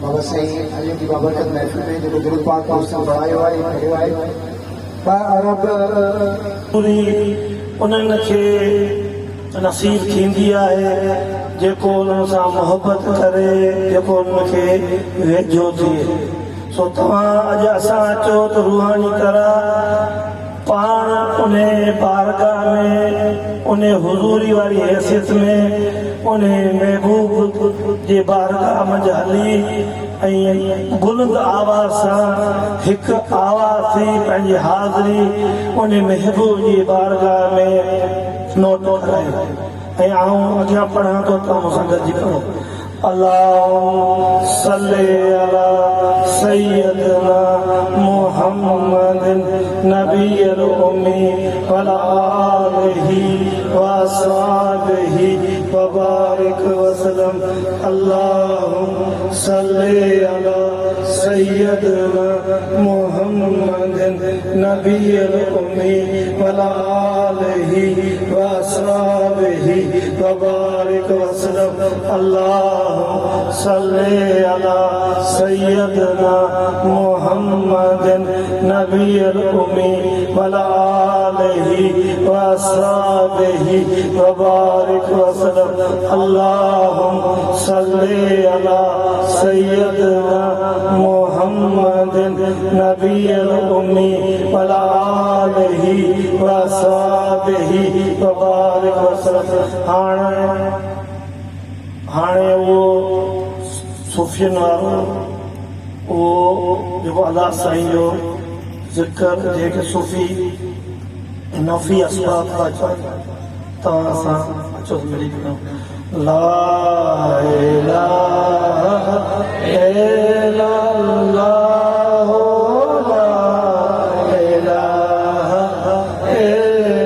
बाबा सही अली की बाबरकत महफिल में जो दुरूद पाक को उसने बढ़ायो आहे कयो आहे रब पूरी उन्हनि खे नसीब थींदी आहे जेको उन्हनि सां मोहबत करे, जेको उनखे वेझो थिए। सो तव्हां अॼु असां अचो त रूहानी तरह पाण उन बारगाह में, उन हुज़ूरी वारी हैसियत में, उन महबूब जे बारगाह मंझि हली ऐं बुलंद आवाज़ सां हिकु आवाज़ थी पंहिंजी हाज़िरी उन महबूब जी बारगाह में नोट करायो। ऐं आऊं अॻियां पढ़ां थो तव्हां मूंसां गॾिजी करो। अल्लाहुम्मा सल्ली अला सय्यदना मुहम्मदिन नबिय्यिल उम्मी व अला आलिहि व अस्हाबिहि व बारिक वसल्लम। अल्लाहुम्मा सल्ली अला सय्यदना मुहम्मदिन नबिय्यिल उम्मी व अला आलिहि व अस्हाबिहि व बारिक वसल्लम। अल्लाह सल्ले अला सय्यदना मुहम्मदिन नबिय्यिल उम्मी व अला आलिहि व अस्हाबिहि व बारिक वसल्लम। अल्लाहुम्मा सल्ले अला सय्यदना मुहम्मदिन नबिय्यिल उम्मी व अला आलिहि व अस्हाबिहि व बारिक वसल्लम। हाणे वो सूफ़ियन वारो उहो जेको अल्लाह साईं जो ज़िक्र जेके सूफ़ी नफ़ी असबाब था चवनि, तव्हां सां अचो त मिली वञो। ला इलाहा इल्लल्लाह ला इलाहा इल्लल्लाह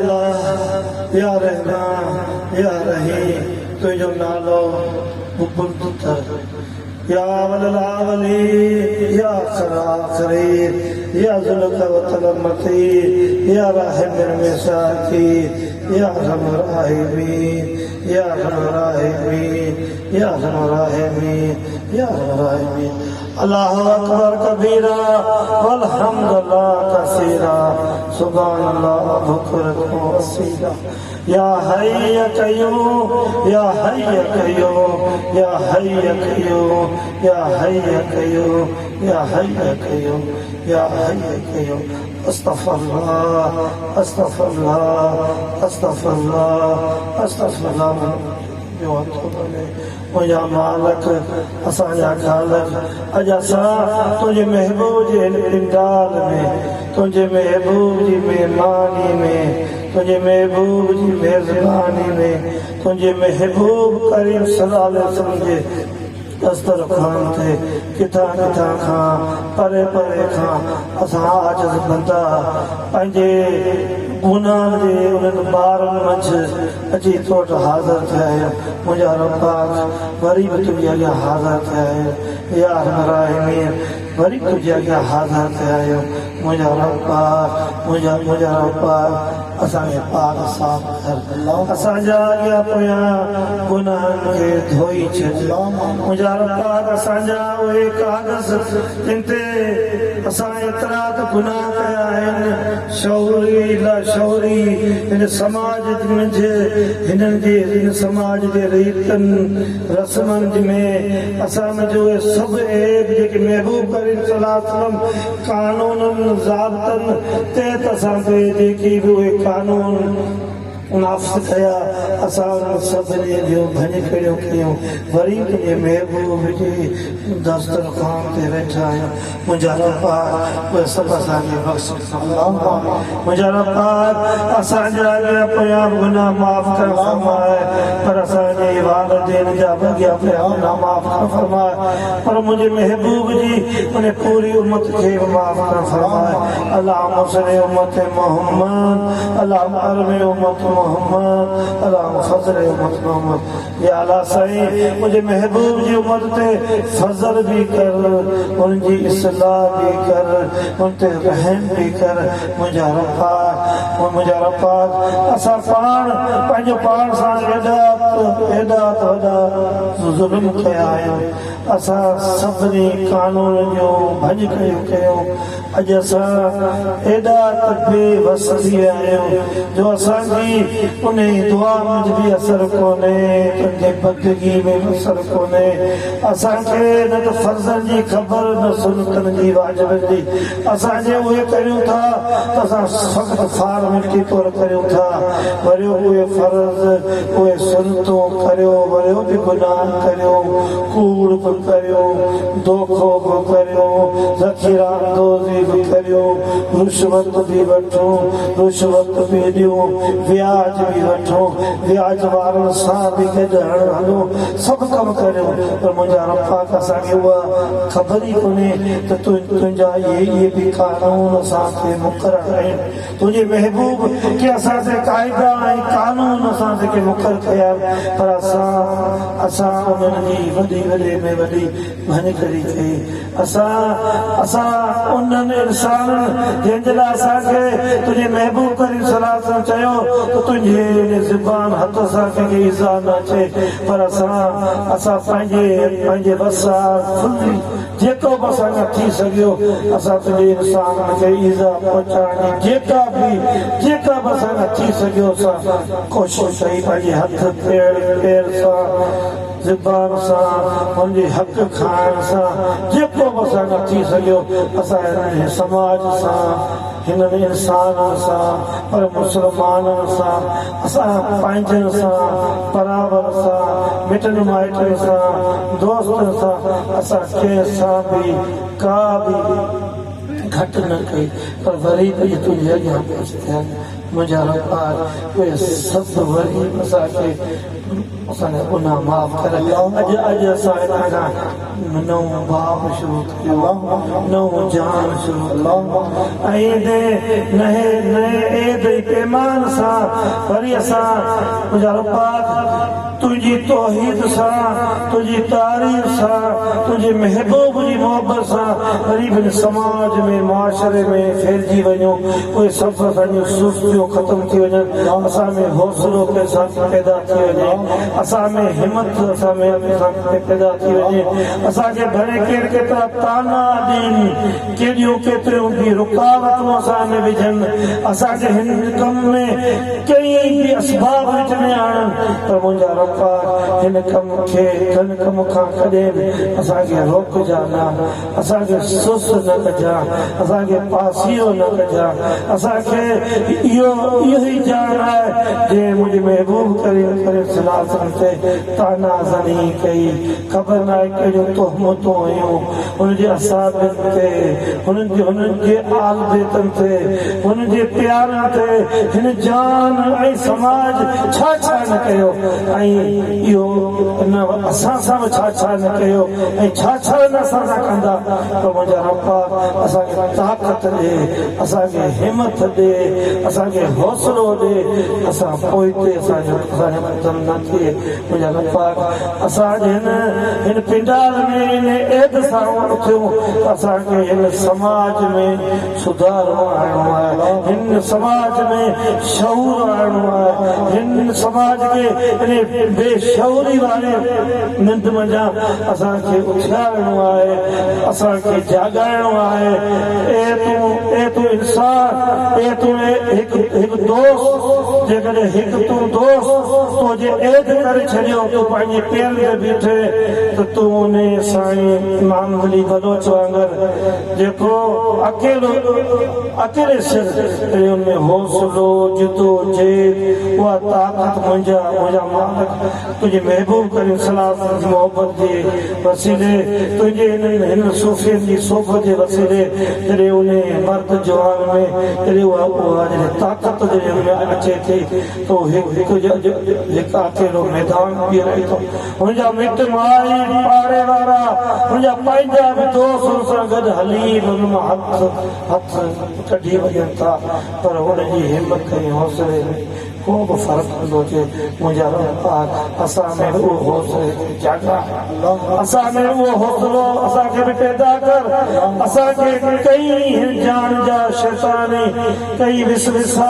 ला या रहमान या रहीम तुझो नालो या वली या खराखरी या जुलकवतलमती या राहिम मिसाकी या हमराहिमी या हमराहिमी या हमराहिमी या हमराहिमी। अल्लाहु अकबर कबीरा वल्हम्दुलिल्लाह कसीरा सुभानअल्लाह बुकरतन व असीला। या हय्य कय्यूम या हय्य कय्यूम या हय्य कय्यूम या हय्य कय्यूम या हय्य कय्यूम या हय्य कय्यूम। अस्तगफिरुल्लाह अस्तगफिरुल्लाह अस्तगफिरुल्लाह अस्तगफिरुल्लाह। मुंहिंजा मालिक असांजा ख़ालिक अॼु असां तुंहिंजे महबूब जे इमदाद में, तुंहिंजे महबूब जी महिरबानी में, तुंहिंजे महबूब जी मेज़बानी में, तुंहिंजे महबूब करीम सल्लल्लाहु अलैहि वसल्लम जे दस्तरखान ते किथां किथां खां परे परे खां असां आजिज़ बंदा पंहिंजे गुनाह जे उन्हनि ॿारनि मंझि अची तो वटि हाज़िर थिया आहियूं मुंहिंजा रब्बा वरी बि तुंहिंजे अॻियां हाज़िर थिया आहियूं या राहिमीन वरी तुंहिंजे अॻियां हाज़िर थिया आहियूं मुंहिंजा रब्बा असांखे पाक साफ़ कर असांजा अॻियां पोयां गुनाहनि खे धोई छॾ मुंहिंजा रब्बा असांजा उहे कागज़ जिन ते असां एतिरा त गुनाह कया आहिनि शौरी लाशौरी हिन समाज मंझि हिन समाज जे रीतनि रस्मनि में असां जो सभु ऐब जेके महबूब करीम सल्लल्लाहु अलैहि वसल्लम कानूननि ज़ाब्तनि ते असां ते जेकी बि उहे कानून नाफ़िज़ कया असां सभिनी जो भञ कहिड़ियूं कयूं वरी तुंहिंजे महबूब जी दस्तरख़्वान ते वेठा आहियूं मुंहिंजा रब्बा उहे सभु असांखे बख़्शिश मुंहिंजा रब्बा असांजा अॻियां पोयां गुनाह माफ़ कर फरमाए पर असांजे वालिदैन जा अॻियां पोयां गुनाह माफ़ कर फरमाए पर मुंहिंजे महबूब जी उन पूरी उम्मत खे माफ़ कर फरमाए अल्लाह मुसरे उम्मत मोहम्मद अल्लाह अरमे उम्मत मोहम्मद अल्लाह फज़ल उम्मत मोहम्मद या अल्लाह साईं मुंहिंजे महबूब जी उम्मत ते फज़ल भी कर उनकी इस्लाह भी कर उन ते रहम भी कर मुंहिंजा रब्बा असां पाण पंहिंजो पाण सां एॾा वॾा ज़ुल्म कया आहियूं असां सभिनी कानून जो भञ कयूं अॼु असां एॾा बेवस थी विया आहियूं जो असांजी उन दुआ में भी असर कोन्हे तुंहिंजे बंदगी में भी असर कोन्हे असांखे न त फर्ज़नि जी ख़बर न सुन्नतनि जी वाजिबनि जी असांजे उहे करियूं था त असां फ़क़्ति फॉर्मेलिटी तौर करियूं था वरी उहे फर्ज़ उहे सुन्नतूं करियो वरी बि गुनाह करियो कूड़ बि करियो धोखो बि करियो ज़ख़ीरा अंदोज़ी बि करियो रुश्वत बि वठो रुश्वत बि ॾियो व्याज बि वठो व्याज वारनि सां बि गॾु हलो सभु कमु करियो पर मुंहिंजा रब्बा असांखे उहा ख़बर ई कोन्हे त तुंहिंजा इहे बि कानून असांखे मुक़ररु आहिनि तुंहिंजे महबूब के असांखे क़ाइदा ऐं कानून असां जेके मुक़ररु कया पर असां उन्हनि जी वॾी में वॾी भञकड़ी कई असां उन्हनि इंसाननि जंहिंजे लाइ असांखे तुंहिंजे महबूब करीम सल्लल्लाहु अलैहि वसल्लम चयो त तुंहिंजे ज़ुबान हथ सां कंहिंखे ईज़ा न अचे पर असां पंहिंजे वसार जेको बि असांखां थी सघियो असां तुंहिंजे इंसाननि खे ईज़ा पहुचाइण जी जेका बि असांखां थी सघियो असां कोशिशि कई पंहिंजे हथ पेर सां ज़ुबान सां हुनजे हक़ खाइण सां जेको बि असांखां थी सघियो असां हिन समाज सां हिननि इंसाननि सां पर मुस्लमाननि सां असां पंहिंजनि सां बराबर सां मिटनि माइटनि सां दोस्तनि सां असां कंहिंसां बि का बि घटि न कई पर वरी बि तुंहिंजे अॻियां पेश थिया मुंहिंजा रब्बा उहे सभु वरी असांखे असांजा गुनाह माफ़ कर अॼु असां हितां खां नओं बाब शुरू कयो नओं जान शुरू ऐं नए ईद पैमान सां वरी असां मुंहिंजा रब्बा तुंहिंजी तौहीद सां तुंहिंजी तारीफ़ सां तुंहिंजे महबूब जी मोहबत सां वरी बि समाज में मुआशरे में फैलिजी वञूं उहे सभु असांजूं सुस्तियूं ख़तमु थी वञनि असां में हौसलो पैदा थी वञे असां में हिमत पैदा थी वञे असांखे भले केतिरा ताना ॾियनि केतिरियूं बि रुकावटूं असां में विझनि असांखे हिन कम में कई बि असबाब विच में आणनि पर मुंहिंजा रब्बा हिन कम खां कॾहिं बि असांखे रोकजा न असांखे सुस्त न कजां असांखे पासीरो न कजां असांखे इहो ई ॼाण आहे जंहिं मुंहिंजे महबूब करीम ते तानाज़नी कई ख़बर न आहे कहिड़ियूं तोहमतूं हुयूं हुनजे असाबनि ते हुननि जे आल बेतनि ते हुननि जे प्यारनि ते हिन जान ऐं समाज छा न कयो ऐं इहो असां सां बि छा न कयो ऐं छा न असां सां कंदा त मुंहिंजा रब्बा असांखे ताक़त ॾे असांखे हिमत ॾे असांखे असांखे हौसलो ॾे असां पोइते असांजो कदम न थिए मुंहिंजा रब्बा असांजे हिन पिंडाल में हिन एद सां उथियूं असांखे हिन समाज में सुधारो आणिणो आहे हिन समाज में शऊर आणिणो आहे हिन समाज खे हिन बेशऊरी वारे निंड मंझां असांखे उथियारणो आहे असांखे जाॻाइणो आहे ए तूं इंसान ए तूं हिकु दोस्त जेकॾहिं हिकु तूं दोस्त तुंहिंजे एद करे छॾियो तूं पंहिंजे पेरनि ते बीठे त तूं उन साईं इमाम अली बलोच वांगुरु जेको अकेले सिर में हौसलो जिदो जहद उहा ताक़त मुंहिंजा मालिक तुंहिंजे महबूब करीम सलाह मोहब्बत जे वसीले तुंहिंजे हिन सूफ़ियुनि जी सोभ जे वसीले जॾहिं उन मर्द जवान में जॾहिं उहा ताक़त जॾहिं हुन अचे थी तो हिकु अकेलो मैदान बि रहे थो मुंहिंजा मिट माई पाड़े वारा मुंहिंजा पंहिंजा बि दोस्त सां गॾु हली हुन मां हथ कढी वञनि था पर हुनजी हिमत ऐं हौसले में को बि फ़र्क़ु नथो थिए मुंहिंजा रब्बा असां में उहो हौसलो जाॻा असां में उहो हौसलो असांखे बि पैदा कर असांखे कई जान जा शैतानी कई विसविसा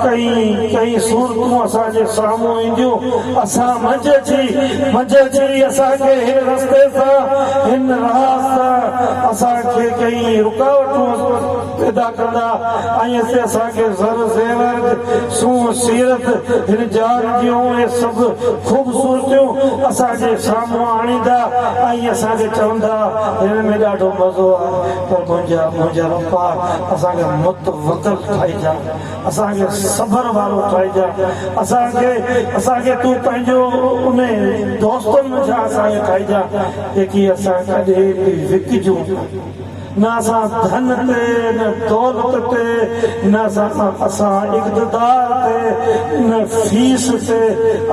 कई सूरतूं असांजे साम्हूं ईंदियूं असां मंझि अची असांखे हिन रस्ते सां हिन राह सां असांखे कई रुकावटूं पैदा कंदा ऐं असांखे ज़र ज़ेवर सूंह सीरत हिन जान जूं इहे सभु ख़ूबसूरतियूं असांजे साम्हूं आणींदा ऐं असांखे चवंदा हिन में ॾाढो मज़ो आहे पर मुंहिंजा रब्बा असांखे मुतवक्किल ठाहिजा असांखे सबर वारो ठाहिजा असांखे तूं पंहिंजो उन दोस्तनि मुंहिंजा असांखे ठाहिजा जेकी असां कॾहिं बि विकिजूं न असां धन ते न दौलत ते न असां इक़्तिदार ते न फीस ते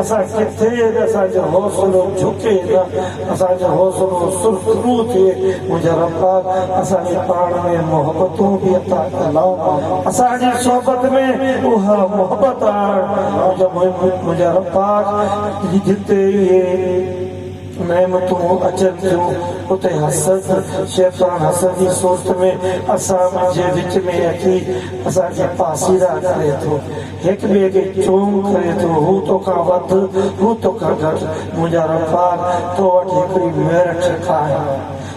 असां किथे असांजो हौसलो झुके न असांजो हौसलो सुरखरू थिए मुंहिंजा रब्बा असांजे पाण में मोहबतूं बि अता कलाओ असांजी सोबत में उहा मोहबत आण मुंहिंजा रब्बा जिते इहे नेमतूं अचनि थियूं उते हसद शैतान हसद जी सोच में असां जे विच में अची असांखे पासीरा करे थो हिक ॿिए खे चोम करे थो हू तोखां वधि हू तोखां घटि मुंहिंजा रब्बा तो वटि हिकिड़ी मेरिट ठाहे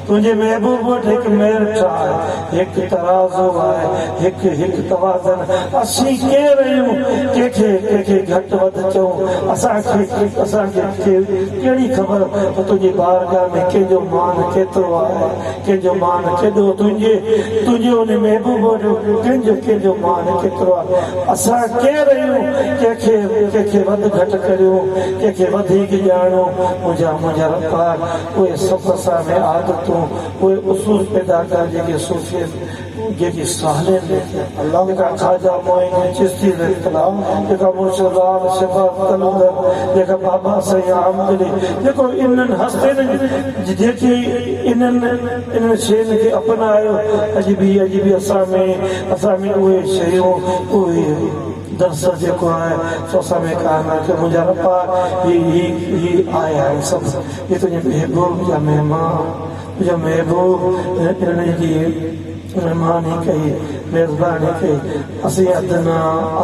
तुंहिंजे महबूब वटि हिकु मेरिट आहे हिकु तराज़ो आहे हिकु तवाज़न असीं केर आहियूं कंहिंखे घटि वधि चऊं असांखे कहिड़ी ख़बर त तुंहिंजी बारगाह में कंहिंजो मान केतिरो आहे कंहिंजो मान केॾो तुंहिंजे उन महबूब वटि कंहिंजो मान केतिरो आहे असां केर आहियूं कंहिंखे वधि घटि करियूं कंहिंखे वधीक ॼाणूं मुंहिंजा रब्बा उहे सभु असां में आदतूं उहे उसूल पैदा कर जेके सूफ़ी जेकी साहले अल्लाह का खाजा मोइन चिश्ती रहतलाम जेका मुर्शिदान सिफात तलंदर जेका बाबा सयाम अली देखो इन्हनि हस्ते जेकी इन्हनि शयुनि खे अपनायो अॼु बि असां में उहे शयूं उहे दर्स जेको आहे सो असां में कान आहे की मुंहिंजा रब्बा ही आया आहे सभु हे तुंहिंजे महबूब जा महिमान तुंहिंजा महबूब इन्हनि जी मेहमानी कई मेज़बानी कई असीं अदना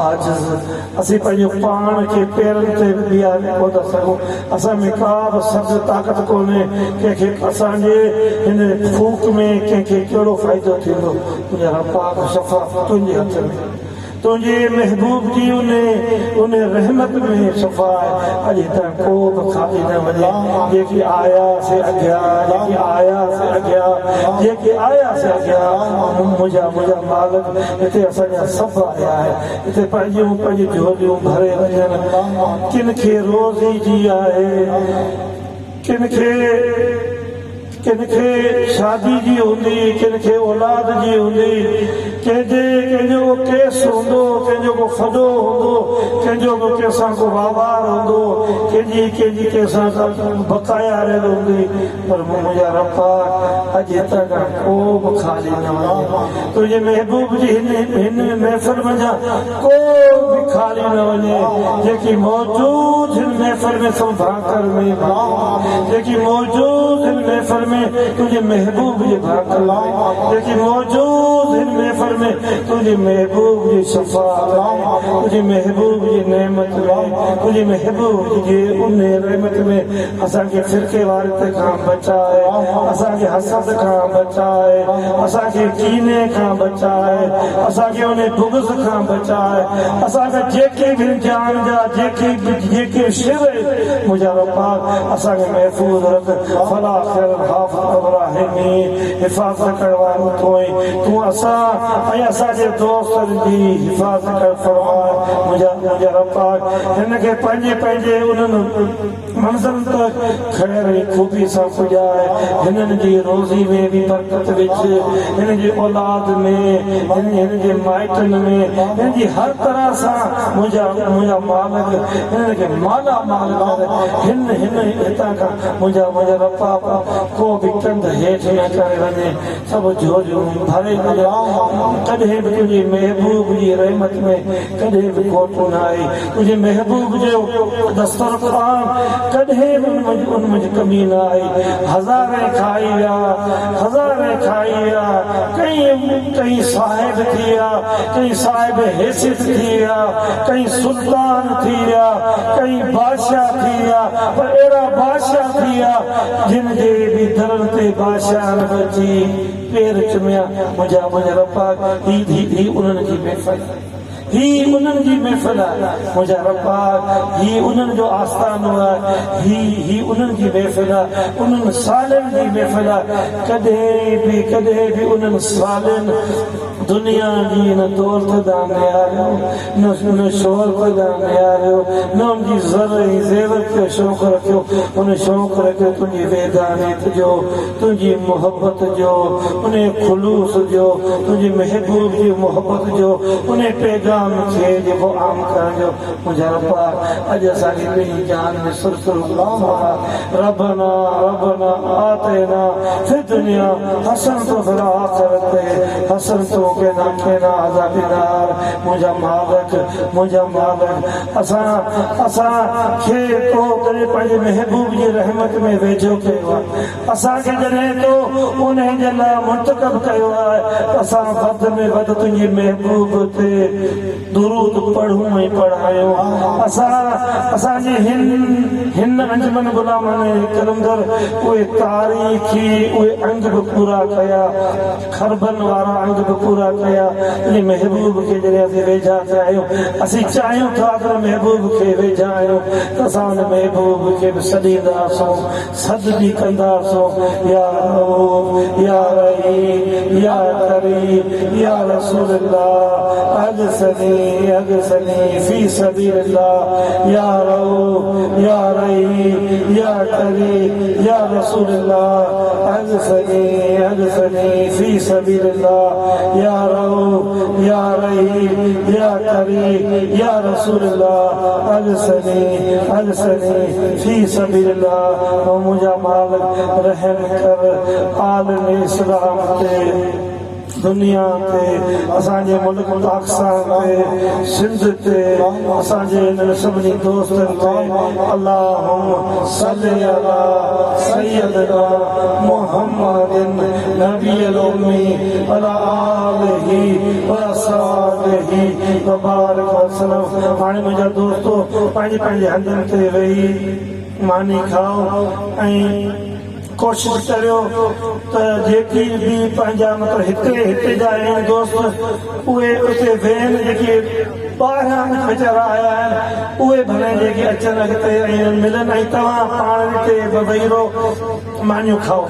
आजिज़ असीं पंहिंजो पाण खे पेरनि ते बीहारे कोन था सघूं असां में का बि सब्ज़ ताक़त कोन्हे कंहिंखे असांजे हिन फूक में कंहिंखे कहिड़ो फ़ाइदो थींदो तुंहिंजा रब्बा शफ़ा तुंहिंजे हथ में तुंहिंजे महबूब जी उन रहमत में शफ़ा आहे अॼु ताईं को बि खाली न वञे जेके आया से अॻियां मुंहिंजा मालिक हिते असांजा सभु आया आहे हिते पंहिंजी झोलियूं भरे वञनि किन खे रोज़ी जी आहे किन खे किनखे शादी जी हूंदी, किनखे औलाद जी हूंदी, कंहिंजो को केस हूंदो, कंहिंजो को फॾो हूंदो, कंहिंजो को कंहिंसां को वावार हूंदो, कंहिंजी कंहिंसां बकाया रहियल हूंदी, पर मुंहिंजा रब्बा अॼु तक को बि ख़ाली न वञे। तुंहिंजे महबूब जी हिन महफ़िल मंझां को बि ख़ाली न वञे। जेकी मौजूद हिन महफ़िल में सभु भाकर में, जेकी मौजूद हिन महफ़िल में तुंहिंजे महबूब जे भाकर में, जेकी मौजूद हिन महफ़िल में तुंहिंजे महबूब जी शफ़ाअत में, तुंहिंजे महबूब जी नेमत में, तुंहिंजे महबूब जी उन रहमत में असांखे फिरके वारे खां बचाए, असांखे हसद खां बचाए, असांखे कीने खां बचाए, असांखे उन बुग़्ज़ खां बचाए, असांखे जेके बि जान जा जेके शिव मुंहिंजा रब्बा असांखे महफ़ूज़ रख। फला ख़ैर हाफ़िज़ इब्राहिमी, हिफ़ाज़त करण वारो तूं असां ऐं असांजे दोस्तनि जी हिफ़ाज़त कर फरमाए। मुंहिंजा रब्बा हिनखे पंहिंजे उन्हनि मंज़िल तक ख़ैर ऐं ख़ूबी सां पुॼाए, हिननि जी रोज़ी में बि बरकत विझ, हिन जी औलाद में, हिन जे माइटनि में, हिन जी हर तरह सां मुंहिंजा मालिक हिननि खे माला माल कर। हिन हितां खां मुंहिंजा रब्बा को बि कंध हेठि न करे वञे, सभु झोलियूं भरे कॾहिं बि तुंहिंजी महबूब जी रहमत में कॾहिं बि खोट न आई। तुंहिंजे महबूब जो दस्तरख़्वान कॾहिं बि उन में कमी न आई। हज़ारे खाई विया, कई साहिब थी विया, कई साहिब हैसियत थी विया, कई सुल्तान थी विया, कई बादशाह थी विया, पर अहिड़ा बादशाह थी विया जिन जे बि दरनि ते बादशाह न बची पेर चुमिया। मुंहिंजा रब्बा ही उन्हनि जी महफ़िल, ही उन्हनि जी महफ़िल आहे। मुंहिंजा रब्बा ही उन्हनि जो आस्थानो आहे, ही उन्हनि जी महफ़िल आहे, उन्हनि सालनि जी महफ़िल आहे। कॾहिं बि उन्हनि सालनि दुनिया जी न दौलत ॾांहुं निहारियो, न शोहरत ॾांहुं निहारियो, न उनजी ज़र ऐं ज़ेवर खे शौक़ु रखियो। उन शौक़ु रखियो तुंहिंजी वेदानियत जो, तुंहिंजी मुहबत जो, उन ख़ुलूस जो, तुंहिंजी महबूब जी मुहबत जो, उन पैगाम खे जेको आम करण जो। मुंहिंजा रब्बा अॼु असांखे पंहिंजी जान में सुरसुर रब्बना आतिना फ़िद दुनिया हसनत व फ़िल आख़िरत हसनत वक़िना अज़ाबन्नार। मुंहिंजा मालिक असांखे तो तॾहिं पंहिंजे महबूब जी रहमत में वेझो कयो आहे, असांखे जॾहिं तो उन जे लाइ मुंतखब कयो आहे, असां वधि में वधि तुंहिंजे महबूब ते दुरूद पढ़ूं ऐं पढ़ायूं। असांजे हिन अंजमन गुलामनि कलंदर उहे तारीख़ी उहे अंग बि पूरा कया, खरबनि वारा अंग बि पूरा कया। इन महबूब खे जॾहिं असीं वेझा थिया आहियूं, असीं चाहियूं था त महबूब खे वेझा आहियूं, त असां उन महबूब खे बि सॾींदासूं, सद बि कंदासूं। या या रहीम या करीम या रसूल अल्लाह अगसनी फी सबीलिल्लाह। या रऊफ या रहीम या करीम या रसूल अल्लाह अगसनी फी सबीलिल्लाह। या रऊफ या रहीम या करीम या रसूल अल्लाह अगसनी फी सबीलिल्लाह। मुंहिंजा मालिक रहम कर आलम इस्लाम ते, दुनिया ते, असांजे मुल्क पाकिस्तान ते, सिंध ते, असांजे हिन सभिनी दोस्तनि ते। अल्लाहुम्मा सल्ली अला सय्यदना मुहम्मदिन नबियल उम्मी अला आलिही व असहाबिही व बारिक वसल्लम। हाणे मुंहिंजा दोस्तो पंहिंजे हंधनि ते वेही मानी खाओ ऐं कोशिश करियो त जेकी बि पंहिंजा मतिलबु हिते जा आहिनि दोस्त उहे उते वेहनि, जेके ॿाहिरां वीचारा आया आहिनि उहे भले जेके अचनि अॻिते ऐं मिलनि, ऐं तव्हां पाण हिते वेही रहो मानियूं खाओ।